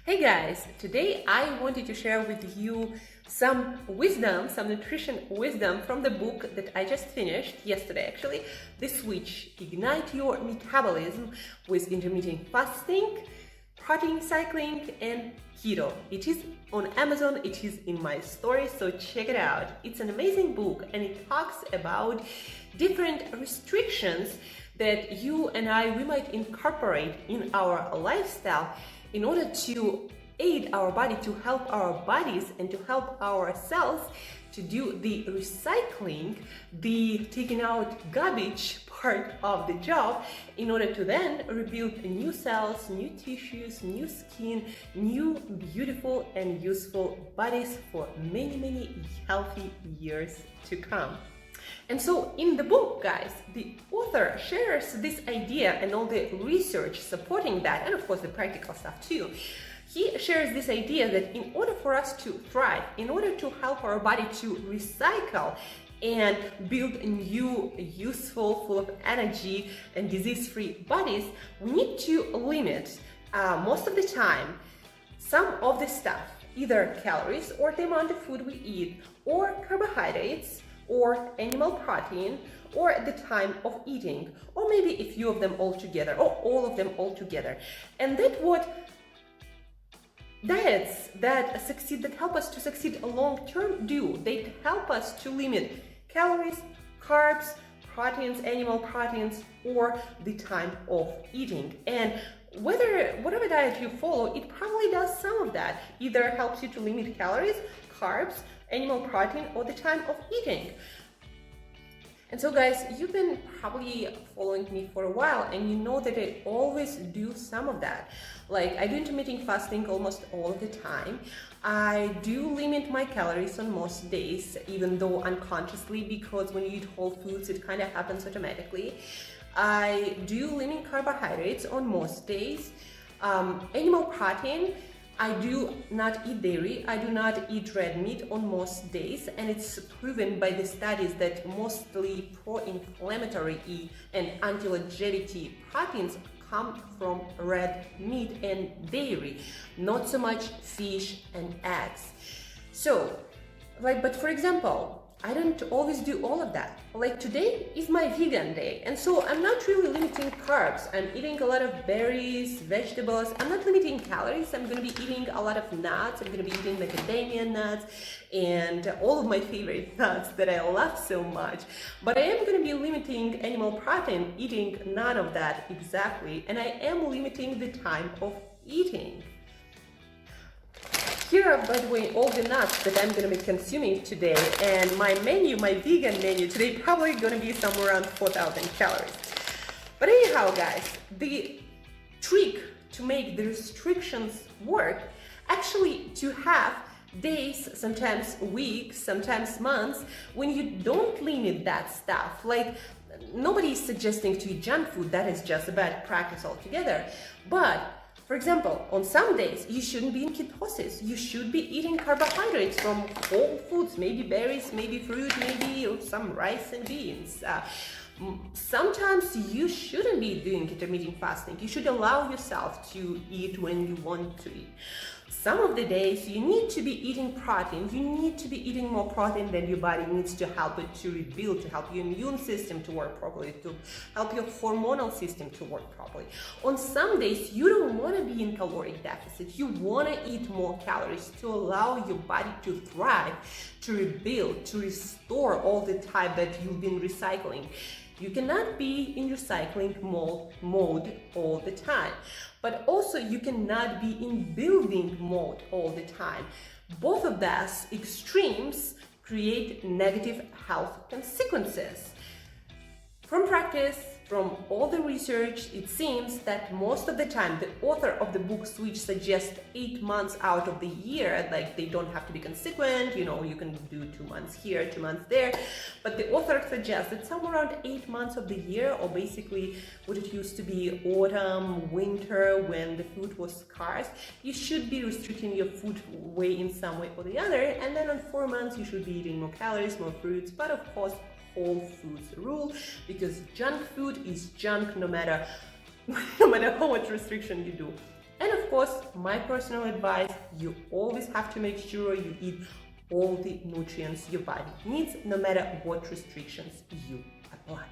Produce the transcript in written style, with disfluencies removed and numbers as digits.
Hey guys, today I wanted to share with you some wisdom, some nutrition wisdom from the book that I just finished yesterday actually, The Switch, Ignite Your Metabolism with Intermittent Fasting, Protein Cycling and Keto. It is on Amazon, it is in my story, so check it out. It's an amazing book and it talks about different restrictions that you and we might incorporate in our lifestyle in order to aid our body, to help our bodies and to help ourselves to do the recycling, the taking out garbage part of the job in order to then rebuild new cells, new tissues, new skin, new beautiful and useful bodies for many, many healthy years to come. And so in the book, guys, the author shares this idea and all the research supporting that, and of course the practical stuff too. He shares this idea that in order for us to thrive, in order to help our body to recycle and build new, useful, full of energy and disease-free bodies, we need to limit most of the time some of the stuff, either calories or the amount of food we eat, or carbohydrates, or animal protein, or the time of eating, or maybe a few of them all together, or all of them all together. And that's what diets that succeed, that help us to succeed long term do. They help us to limit calories, carbs, proteins, animal proteins, or the time of eating. And whatever diet you follow, it probably does some of that. Either helps you to limit calories, carbs, animal protein, or the time of eating. And so guys, you've been probably following me for a while and you know that I always do some of that. Like I do intermittent fasting almost all of the time. I do limit my calories on most days, even though unconsciously, because when you eat whole foods, it kind of happens automatically. I do limit carbohydrates on most days. Animal protein, I do not eat dairy, I do not eat red meat on most days, and it's proven by the studies that mostly pro-inflammatory and anti-longevity proteins come from red meat and dairy, not so much fish and eggs. So, but for example, I don't always do all of that. Like today is my vegan day, and so I'm not really limiting carbs. I'm eating a lot of berries, vegetables. I'm not limiting calories. I'm going to be eating a lot of nuts. I'm going to be eating macadamia nuts and all of my favorite nuts that I love so much. But I am going to be limiting animal protein, eating none of that exactly, and I am limiting the time of eating. Here are, by the way, all the nuts that I'm going to be consuming today, and my menu, my vegan menu today, probably going to be somewhere around 4,000 calories. But anyhow, guys, the trick to make the restrictions work, actually to have days, sometimes weeks, sometimes months, when you don't limit that stuff. Like, nobody is suggesting to eat junk food, that is just a bad practice altogether. But for example, on some days, you shouldn't be in ketosis. You should be eating carbohydrates from whole foods, maybe berries, maybe fruit, maybe some rice and beans. Sometimes you shouldn't be doing intermittent fasting. You should allow yourself to eat when you want to eat. Some of the days you need to be eating protein. You need to be eating more protein than your body needs to help it to rebuild, to help your immune system to work properly, to help your hormonal system to work properly. On some days, you don't want to be in caloric deficit. You want to eat more calories to allow your body to thrive, to rebuild, to restore all the time that you've been recycling. You cannot be in recycling mode all the time, but also you cannot be in building mode all the time. Both of those extremes create negative health consequences. From practice, from all the research, it seems that most of the time the author of the book Switch suggests 8 months out of the year, like they don't have to be consequent, you know, you can do 2 months here, 2 months there, but the author suggests that somewhere around 8 months of the year, or basically what it used to be autumn, winter, when the food was scarce, you should be restricting your food way in some way or the other, and then on 4 months you should be eating more calories, more fruits, but of course whole foods rule, because junk food is junk no matter how much restriction you do. And of course, my personal advice, you always have to make sure you eat all the nutrients your body needs, no matter what restrictions you apply.